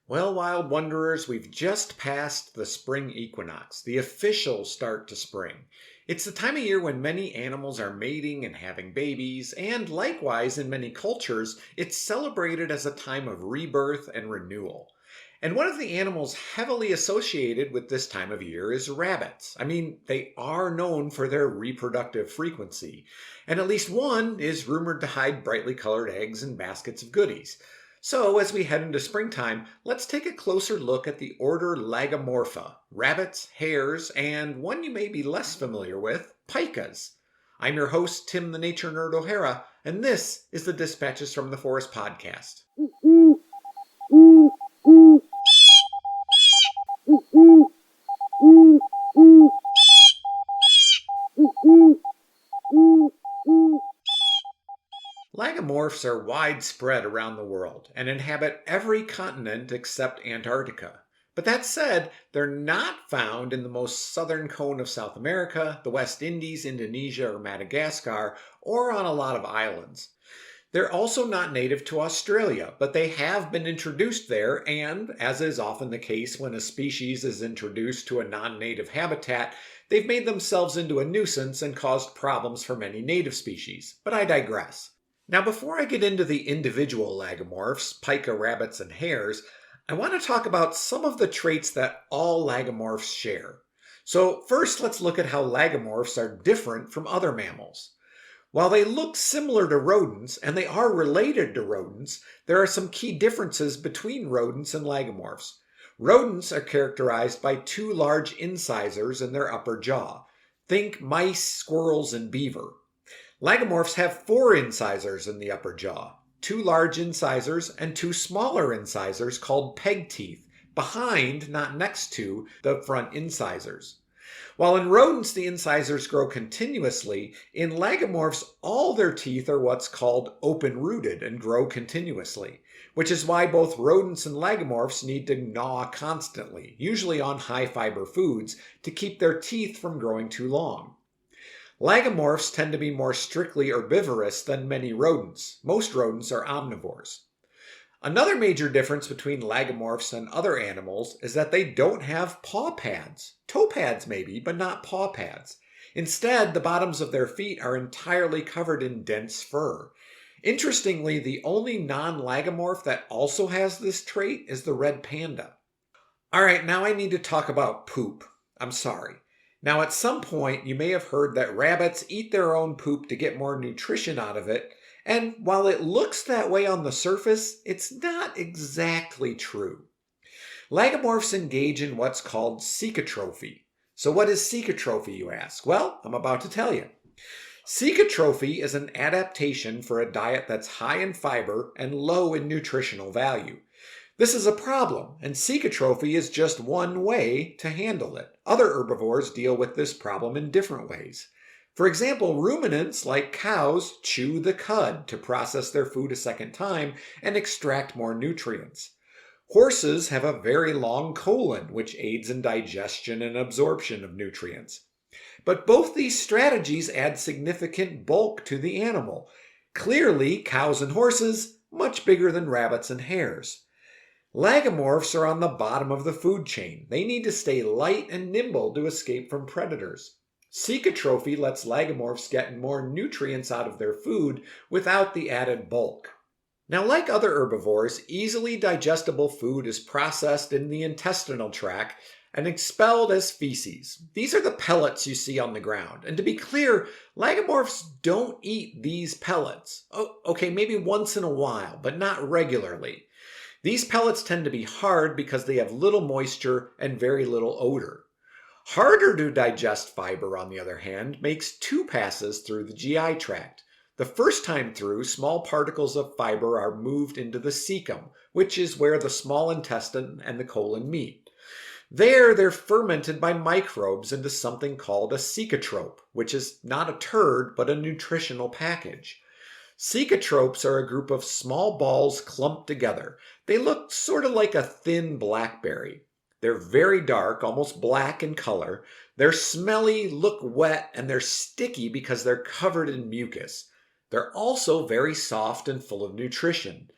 Well, wild wanderers, we've just passed the spring equinox, the official start to spring. It's the time of year when many animals are mating and having babies, and likewise, in many cultures, it's celebrated as a time of rebirth and renewal. And one of the animals heavily associated with this time of year is rabbits. They are known for their reproductive frequency, and at least one is rumored to hide brightly colored eggs in baskets of goodies. So, as we head into springtime, let's take a closer look at the order Lagomorpha, rabbits, hares, and one you may be less familiar with, pikas. I'm your host, Tim the Nature Nerd O'Hara, and this is the Dispatches from the Forest podcast. Lagomorphs are widespread around the world and inhabit every continent except Antarctica. But that said, they're not found in the most southern cone of South America, the West Indies, Indonesia, or Madagascar, or on a lot of islands. They're also not native to Australia, but they have been introduced there, and, as is often the case when a species is introduced to a non-native habitat, they've made themselves into a nuisance and caused problems for many native species. But I digress. Now, before I get into the individual lagomorphs, pika, rabbits, and hares, I want to talk about some of the traits that all lagomorphs share. So first, let's look at how lagomorphs are different from other mammals. While they look similar to rodents, and they are related to rodents, there are some key differences between rodents and lagomorphs. Rodents are characterized by two large incisors in their upper jaw. Think mice, squirrels, and beaver. Lagomorphs have four incisors in the upper jaw, two large incisors and two smaller incisors called peg teeth, behind, not next to, the front incisors. While in rodents the incisors grow continuously, in lagomorphs all their teeth are what's called open-rooted and grow continuously, which is why both rodents and lagomorphs need to gnaw constantly, usually on high-fiber foods, to keep their teeth from growing too long. Lagomorphs tend to be more strictly herbivorous than many rodents. Most rodents are omnivores. Another major difference between lagomorphs and other animals is that they don't have paw pads. Toe pads maybe, but not paw pads. Instead, the bottoms of their feet are entirely covered in dense fur. Interestingly, the only non-lagomorph that also has this trait is the red panda. Alright, now I need to talk about poop. I'm sorry. Now, at some point, you may have heard that rabbits eat their own poop to get more nutrition out of it, and while it looks that way on the surface, it's not exactly true. Lagomorphs engage in what's called cecotrophy. So what is cecotrophy, you ask? Well, I'm about to tell you. Cecotrophy is an adaptation for a diet that's high in fiber and low in nutritional value. This is a problem, and cecotrophy is just one way to handle it. Other herbivores deal with this problem in different ways. For example, ruminants like cows chew the cud to process their food a second time and extract more nutrients. Horses have a very long colon, which aids in digestion and absorption of nutrients. But both these strategies add significant bulk to the animal. Clearly, cows and horses, much bigger than rabbits and hares. Lagomorphs are on the bottom of the food chain. They need to stay light and nimble to escape from predators. Cecotrophy lets lagomorphs get more nutrients out of their food without the added bulk. Now, like other herbivores, easily digestible food is processed in the intestinal tract and expelled as feces. These are the pellets you see on the ground. And to be clear, lagomorphs don't eat these pellets. Okay, maybe once in a while, but not regularly. These pellets tend to be hard because they have little moisture and very little odor. Harder to digest fiber, on the other hand, makes two passes through the GI tract. The first time through, small particles of fiber are moved into the cecum, which is where the small intestine and the colon meet. There, they're fermented by microbes into something called a cecotrope, which is not a turd, but a nutritional package. Cecotropes are a group of small balls clumped together. They look sort of like a thin blackberry. They're very dark, almost black in color. They're smelly, look wet, and they're sticky because they're covered in mucus. They're also very soft and full of nutrition.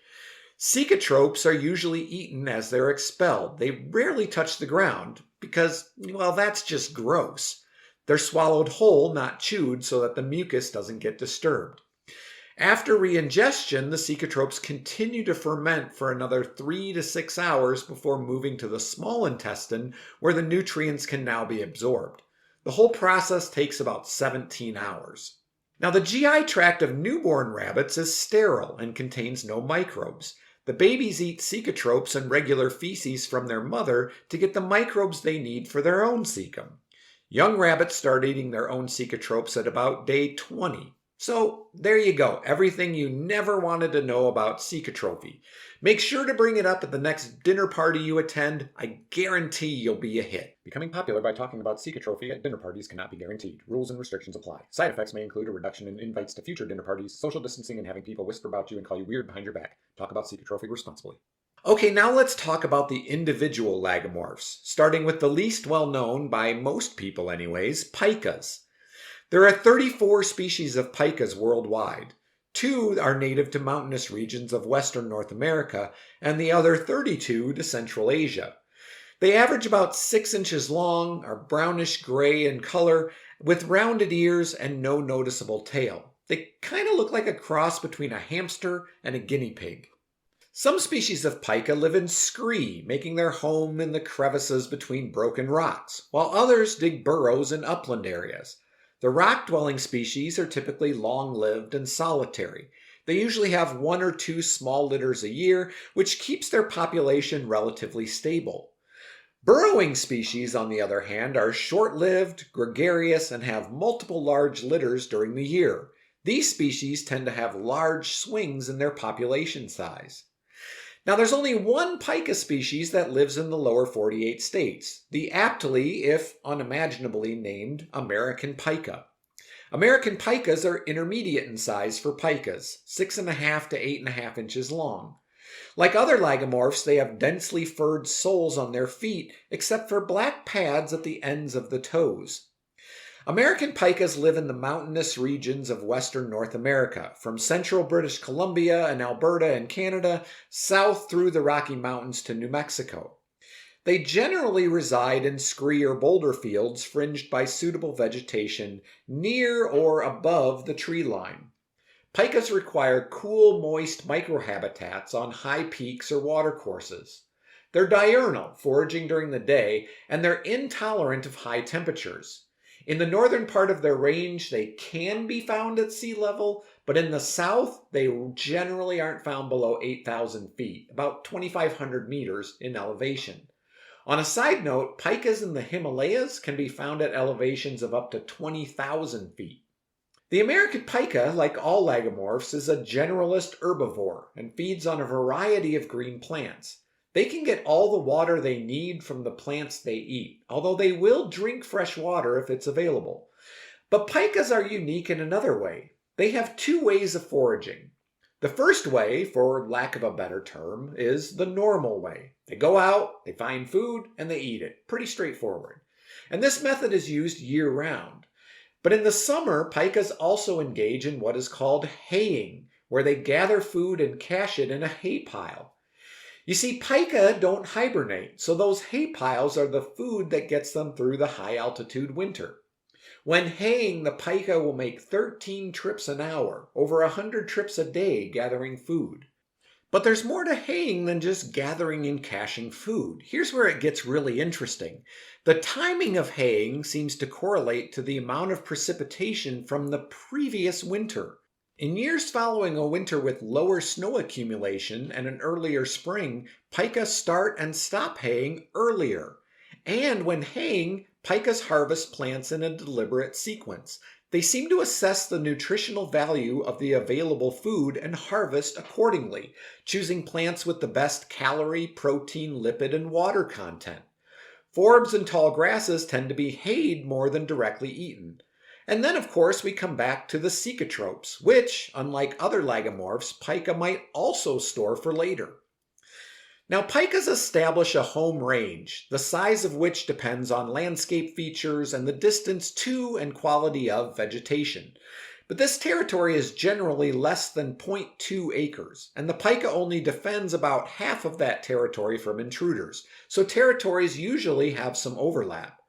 Cecotropes are usually eaten as they're expelled. They rarely touch the ground because, well, that's just gross. They're swallowed whole, not chewed, so that the mucus doesn't get disturbed. After reingestion, the cecotropes continue to ferment for another 3 to 6 hours before moving to the small intestine, where the nutrients can now be absorbed. The whole process takes about 17 hours. Now, the GI tract of newborn rabbits is sterile and contains no microbes. The babies eat cecotropes and regular feces from their mother to get the microbes they need for their own cecum. Young rabbits start eating their own cecotropes at about day 20. So there you go, everything you never wanted to know about cecotrophy. Make sure to bring it up at the next dinner party you attend. I guarantee you'll be a hit. Becoming popular by talking about cecotrophy at dinner parties cannot be guaranteed. Rules and restrictions apply. Side effects may include a reduction in invites to future dinner parties, social distancing, and having people whisper about you and call you weird behind your back. Talk about cecotrophy responsibly. Okay, now let's talk about the individual lagomorphs, starting with the least well known, by most people anyways, pikas. There are 34 species of pikas worldwide. 2 are native to mountainous regions of western North America, and the other 32 to Central Asia. They average about 6 inches long, are brownish gray in color, with rounded ears and no noticeable tail. They kind of look like a cross between a hamster and a guinea pig. Some species of pika live in scree, making their home in the crevices between broken rocks, while others dig burrows in upland areas. The rock-dwelling species are typically long-lived and solitary. They usually have 1 or 2 small litters a year, which keeps their population relatively stable. Burrowing species, on the other hand, are short-lived, gregarious, and have multiple large litters during the year. These species tend to have large swings in their population size. Now, there's only one pika species that lives in the lower 48 states, the aptly, if unimaginably named, American pika. American pikas are intermediate in size for pikas, 6.5 to 8.5 inches long. Like other lagomorphs, they have densely furred soles on their feet, except for black pads at the ends of the toes. American pikas live in the mountainous regions of western North America, from central British Columbia and Alberta in Canada, south through the Rocky Mountains to New Mexico. They generally reside in scree or boulder fields fringed by suitable vegetation near or above the tree line. Pikas require cool, moist microhabitats on high peaks or watercourses. They're diurnal, foraging during the day, and they're intolerant of high temperatures. In the northern part of their range, they can be found at sea level, but in the south, they generally aren't found below 8,000 feet, about 2,500 meters in elevation. On a side note, pikas in the Himalayas can be found at elevations of up to 20,000 feet. The American pika, like all lagomorphs, is a generalist herbivore and feeds on a variety of green plants. They can get all the water they need from the plants they eat, although they will drink fresh water if it's available. But pikas are unique in another way. They have 2 ways of foraging. The first way, for lack of a better term, is the normal way. They go out, they find food, and they eat it. Pretty straightforward. And this method is used year-round. But in the summer, pikas also engage in what is called haying, where they gather food and cache it in a hay pile. You see, pika don't hibernate, so those hay piles are the food that gets them through the high-altitude winter. When haying, the pika will make 13 trips an hour, over 100 trips a day gathering food. But there's more to haying than just gathering and caching food. Here's where it gets really interesting. The timing of haying seems to correlate to the amount of precipitation from the previous winter. In years following a winter with lower snow accumulation and an earlier spring, pikas start and stop haying earlier. And when haying, pikas harvest plants in a deliberate sequence. They seem to assess the nutritional value of the available food and harvest accordingly, choosing plants with the best calorie, protein, lipid, and water content. Forbs and tall grasses tend to be hayed more than directly eaten. And then, of course, we come back to the cecotropes, which, unlike other lagomorphs, pika might also store for later. Now, pikas establish a home range, the size of which depends on landscape features and the distance to and quality of vegetation. But this territory is generally less than 0.2 acres, and the pika only defends about half of that territory from intruders, so territories usually have some overlap.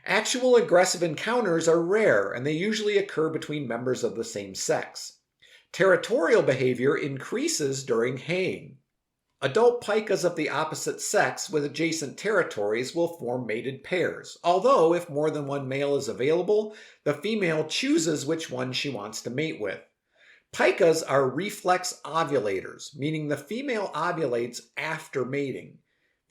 Actual aggressive encounters are rare, and they usually occur between members of the same sex. Territorial behavior increases during haying. Adult pikas of the opposite sex with adjacent territories will form mated pairs, although if more than one male is available, the female chooses which one she wants to mate with. Pikas are reflex ovulators, meaning the female ovulates after mating.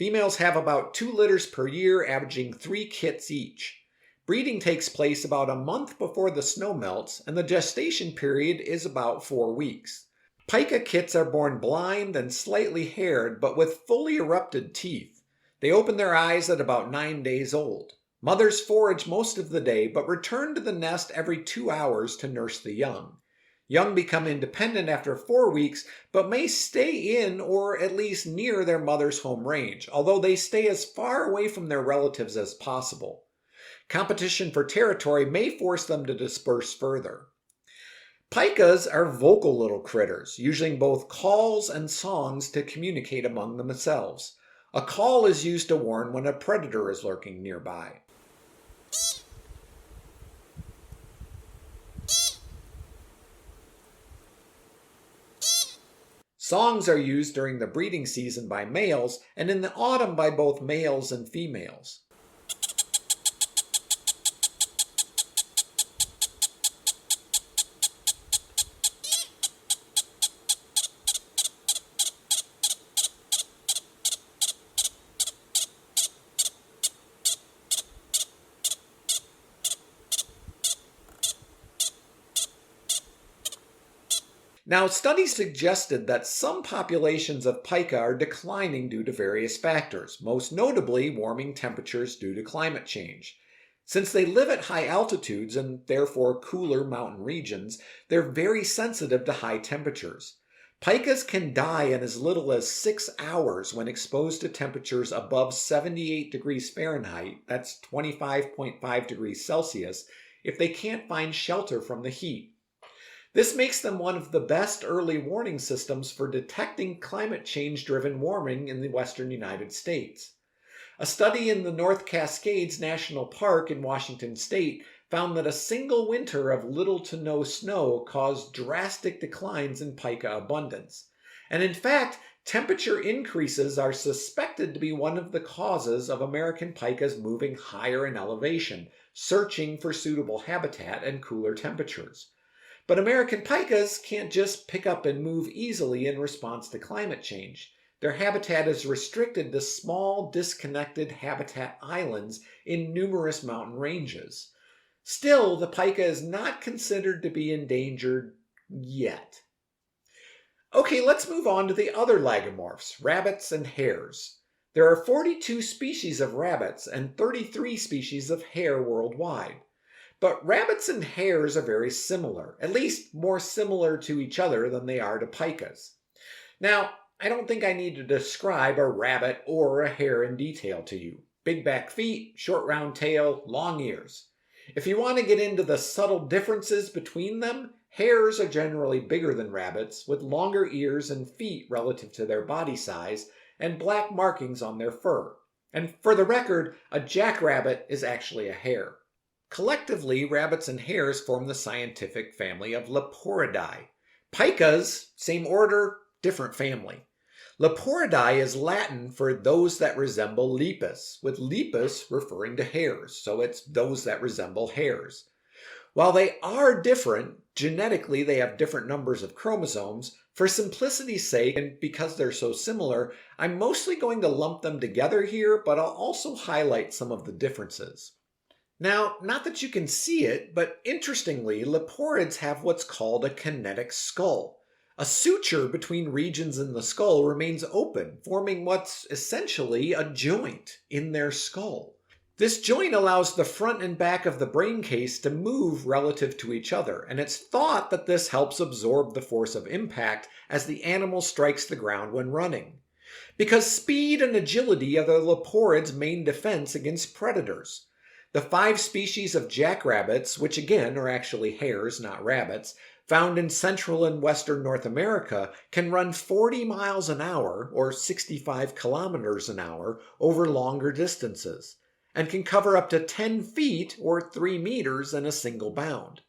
Females have about 2 litters per year, averaging 3 kits each. Breeding takes place about a month before the snow melts, and the gestation period is about 4 weeks. Pika kits are born blind and slightly haired, but with fully erupted teeth. They open their eyes at about 9 days old. Mothers forage most of the day, but return to the nest every 2 hours to nurse the young. Young become independent after 4 weeks, but may stay in or at least near their mother's home range, although they stay as far away from their relatives as possible. Competition for territory may force them to disperse further. Pikas are vocal little critters, using both calls and songs to communicate among themselves. A call is used to warn when a predator is lurking nearby. Songs are used during the breeding season by males and in the autumn by both males and females. Now, studies suggested that some populations of pika are declining due to various factors, most notably warming temperatures due to climate change. Since they live at high altitudes and therefore cooler mountain regions, they're very sensitive to high temperatures. Pikas can die in as little as 6 hours when exposed to temperatures above 78 degrees Fahrenheit, that's 25.5 degrees Celsius, if they can't find shelter from the heat. This makes them one of the best early warning systems for detecting climate change-driven warming in the western United States. A study in the North Cascades National Park in Washington state found that a single winter of little to no snow caused drastic declines in pika abundance. And in fact, temperature increases are suspected to be one of the causes of American pikas moving higher in elevation, searching for suitable habitat and cooler temperatures. But American pikas can't just pick up and move easily in response to climate change. Their habitat is restricted to small, disconnected habitat islands in numerous mountain ranges. Still, the pika is not considered to be endangered yet. Okay, let's move on to the other lagomorphs, rabbits and hares. There are 42 species of rabbits and 33 species of hare worldwide. But rabbits and hares are very similar, at least more similar to each other than they are to pikas. Now, I don't think I need to describe a rabbit or a hare in detail to you. Big back feet, short round tail, long ears. If you want to get into the subtle differences between them, hares are generally bigger than rabbits, with longer ears and feet relative to their body size, and black markings on their fur. And for the record, a jackrabbit is actually a hare. Collectively, rabbits and hares form the scientific family of Leporidae. Pikas, same order, different family. Leporidae is Latin for those that resemble lepus, with lepus referring to hares, so it's those that resemble hares. While they are different, genetically they have different numbers of chromosomes, for simplicity's sake and because they're so similar, I'm mostly going to lump them together here, but I'll also highlight some of the differences. Now, not that you can see it, but interestingly, leporids have what's called a kinetic skull. A suture between regions in the skull remains open, forming what's essentially a joint in their skull. This joint allows the front and back of the brain case to move relative to each other, and it's thought that this helps absorb the force of impact as the animal strikes the ground when running. Because speed and agility are the leporid's main defense against predators. The 5 species of jackrabbits, which again are actually hares, not rabbits, found in central and western North America, can run 40 miles an hour, or 65 kilometers an hour, over longer distances, and can cover up to 10 feet, or 3 meters, in a single bound.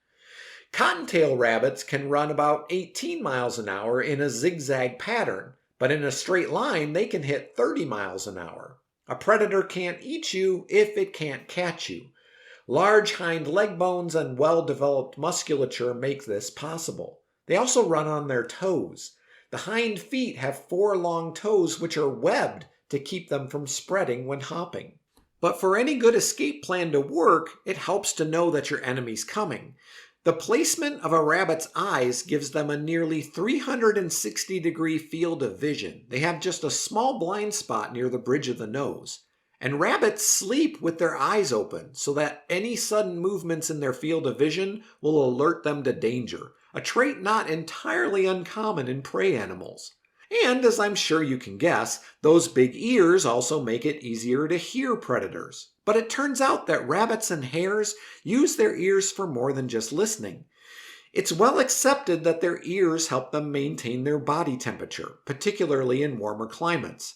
Cottontail rabbits can run about 18 miles an hour in a zigzag pattern, but in a straight line they can hit 30 miles an hour. A predator can't eat you if it can't catch you. Large hind leg bones and well-developed musculature make this possible. They also run on their toes. The hind feet have 4 long toes which are webbed to keep them from spreading when hopping. But for any good escape plan to work, it helps to know that your enemy's coming. The placement of a rabbit's eyes gives them a nearly 360-degree field of vision. They have just a small blind spot near the bridge of the nose. And rabbits sleep with their eyes open so that any sudden movements in their field of vision will alert them to danger, a trait not entirely uncommon in prey animals. And as I'm sure you can guess, those big ears also make it easier to hear predators. But it turns out that rabbits and hares use their ears for more than just listening. It's well accepted that their ears help them maintain their body temperature, particularly in warmer climates.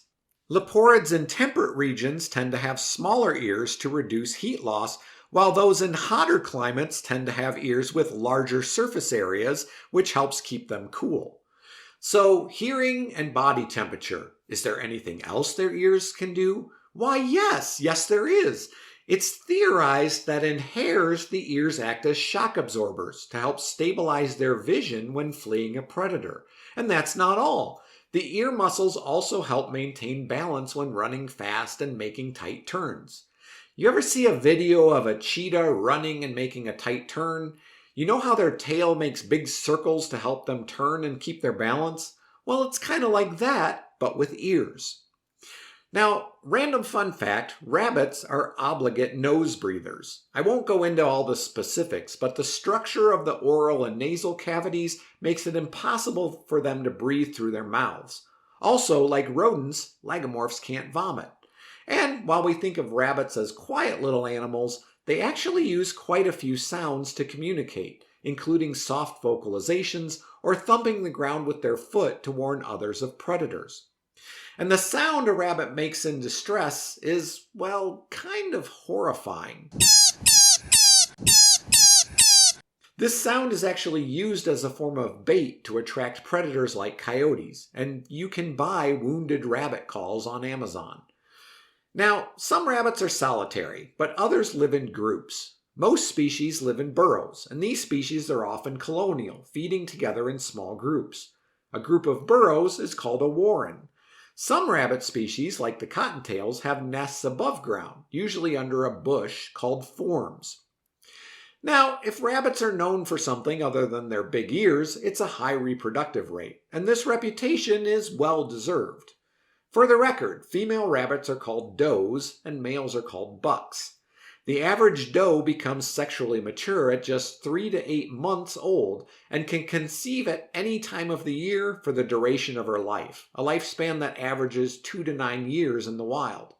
Leporids in temperate regions tend to have smaller ears to reduce heat loss, while those in hotter climates tend to have ears with larger surface areas, which helps keep them cool. So, hearing and body temperature. Is there anything else their ears can do? Why, yes, there is. It's theorized that in hares, the ears act as shock absorbers to help stabilize their vision when fleeing a predator. And that's not all. The ear muscles also help maintain balance when running fast and making tight turns. You ever see a video of a cheetah running and making a tight turn? You know how their tail makes big circles to help them turn and keep their balance? Well, it's kind of like that, but with ears. Now, random fun fact, rabbits are obligate nose breathers. I won't go into all the specifics, but the structure of the oral and nasal cavities makes it impossible for them to breathe through their mouths. Also, like rodents, Lagomorphs can't vomit. And while we think of rabbits as quiet little animals, they actually use quite a few sounds to communicate, including soft vocalizations or thumping the ground with their foot to warn others of predators. And the sound a rabbit makes in distress is, well, kind of horrifying. This sound is actually used as a form of bait to attract predators like coyotes, and you can buy wounded rabbit calls on Amazon. Now, some rabbits are solitary, but others live in groups. Most species live in burrows, and these species are often colonial, feeding together in small groups. A group of burrows is called a warren. Some rabbit species, like the cottontails, have nests above ground, usually under a bush called forms. Now, if rabbits are known for something other than their big ears, it's a high reproductive rate, and this reputation is well deserved. For the record, female rabbits are called does and males are called bucks. The average doe becomes sexually mature at just 3 to 8 months old and can conceive at any time of the year for the duration of her life, a lifespan that averages 2 to 9 years in the wild.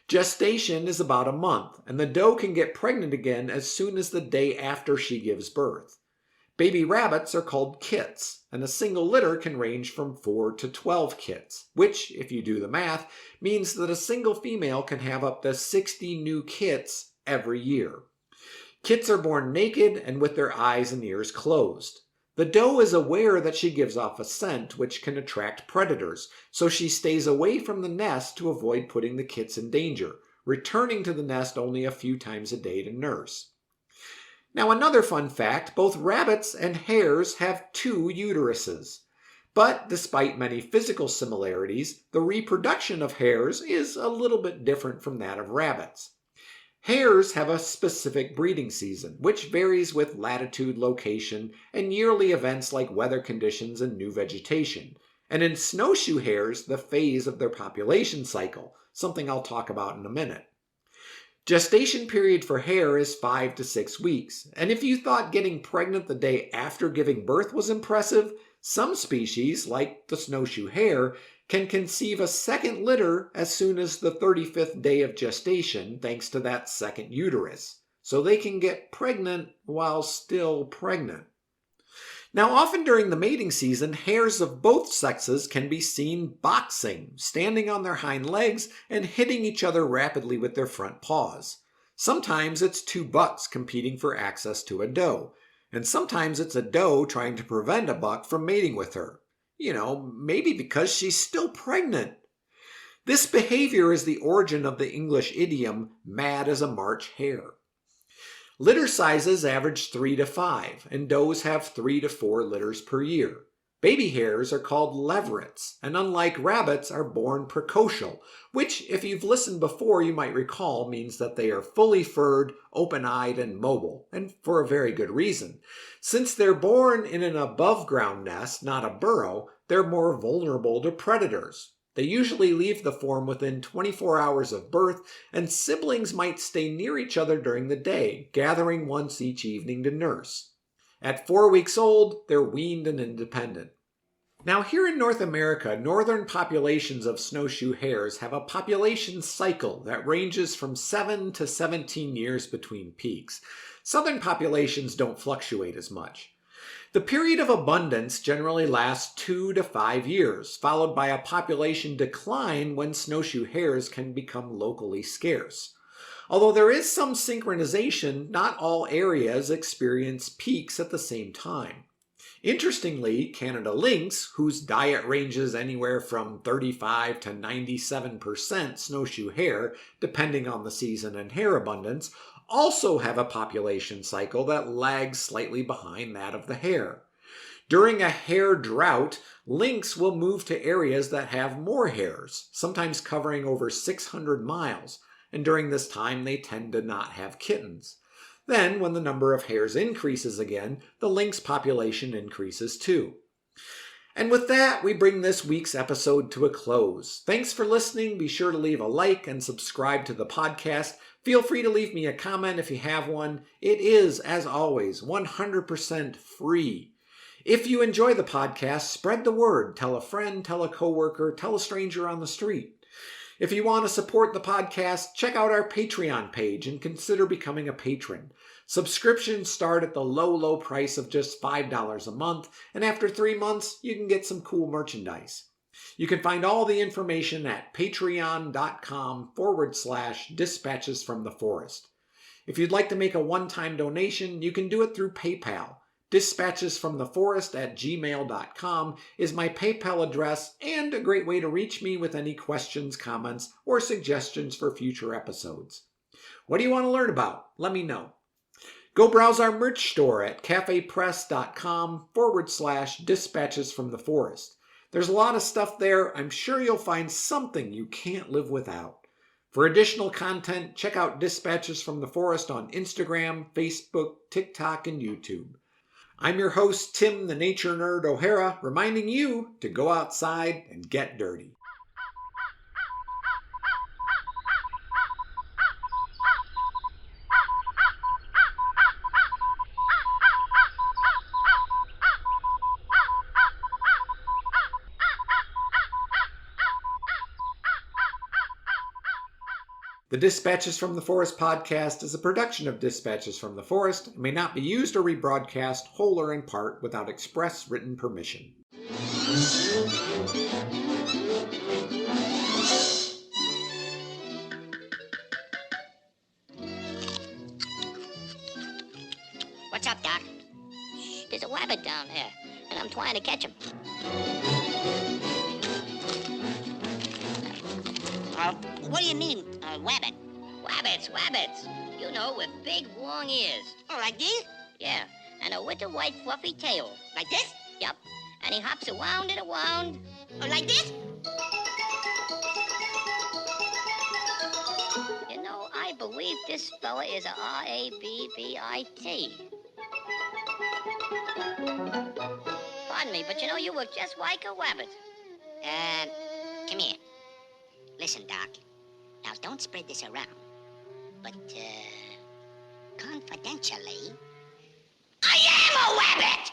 Gestation is about a month, and the doe can get pregnant again as soon as the day after she gives birth. Baby rabbits are called kits, and a single litter can range from 4 to 12 kits, which, if you do the math, means that a single female can have up to 60 new kits every year. Kits are born naked and with their eyes and ears closed. The doe is aware that she gives off a scent which can attract predators, so she stays away from the nest to avoid putting the kits in danger, returning to the nest only a few times a day to nurse. Now, another fun fact, both rabbits and hares have 2 uteruses. But despite many physical similarities, the reproduction of hares is a little bit different from that of rabbits. Hares have a specific breeding season, which varies with latitude, location, and yearly events like weather conditions and new vegetation. And in snowshoe hares, the phase of their population cycle, something I'll talk about in a minute. Gestation period for hare is 5 to 6 weeks, and if you thought getting pregnant the day after giving birth was impressive, some species, like the snowshoe hare, can conceive a second litter as soon as the 35th day of gestation thanks to that second uterus. So they can get pregnant while still pregnant. Now, often during the mating season, hares of both sexes can be seen boxing, standing on their hind legs and hitting each other rapidly with their front paws. Sometimes it's two bucks competing for access to a doe, and sometimes it's a doe trying to prevent a buck from mating with her. Maybe because she's still pregnant. This behavior is the origin of the English idiom, mad as a March hare. Litter sizes average 3 to 5, and does have 3 to 4 litters per year. Baby hares are called leverets, and unlike rabbits, are born precocial, which, if you've listened before, you might recall means that they are fully furred, open-eyed, and mobile, and for a very good reason. Since they're born in an above-ground nest, not a burrow, they're more vulnerable to predators. They usually leave the form within 24 hours of birth, and siblings might stay near each other during the day, gathering once each evening to nurse. At 4 weeks old, they're weaned and independent. Now, here in North America, northern populations of snowshoe hares have a population cycle that ranges from 7 to 17 years between peaks. Southern populations don't fluctuate as much. The period of abundance generally lasts 2 to 5 years, followed by a population decline when snowshoe hares can become locally scarce. Although there is some synchronization, not all areas experience peaks at the same time. Interestingly, Canada lynx, whose diet ranges anywhere from 35 to 97% snowshoe hare, depending on the season and hare abundance, also have a population cycle that lags slightly behind that of the hare. During a hare drought, lynx will move to areas that have more hares, sometimes covering over 600 miles, and during this time they tend to not have kittens. Then, when the number of hares increases again, the lynx population increases too. And with that, we bring this week's episode to a close. Thanks for listening. Be sure to leave a like and subscribe to the podcast. Feel free to leave me a comment if you have one. It is, as always, 100% free. If you enjoy the podcast, spread the word. Tell a friend, tell a coworker, tell a stranger on the street. If you want to support the podcast, check out our Patreon page and consider becoming a patron. Subscriptions start at the low price of just $5 a month, and after 3 months, you can get some cool merchandise. You can find all the information at patreon.com/dispatches from the forest. If you'd like to make a one-time donation, you can do it through PayPal. dispatchesfromtheforest@gmail.com is my PayPal address and a great way to reach me with any questions, comments, or suggestions for future episodes. What do you want to learn about? Let me know. Go browse our merch store at cafepress.com/dispatches from the forest. There's a lot of stuff there. I'm sure you'll find something you can't live without. For additional content, check out Dispatches from the Forest on Instagram, Facebook, TikTok, and YouTube. I'm your host, Tim the Nature Nerd O'Hara, reminding you to go outside and get dirty. The Dispatches from the Forest podcast is a production of Dispatches from the Forest and may not be used or rebroadcast whole or in part without express written permission. What's up, Doc? Shh, there's a rabbit down there, and I'm trying to catch him. What do you mean, rabbit? Rabbits. You know, with big, long ears. Oh, like this? Yeah, and a little white, fluffy tail. Like this? Yup. And he hops around and around. Oh, like this? You know, I believe this fella is a R-A-B-B-I-T. Pardon me, but you know, you look just like a rabbit. Come here. Listen, Doc. Now, don't spread this around. But, confidentially, I am a rabbit!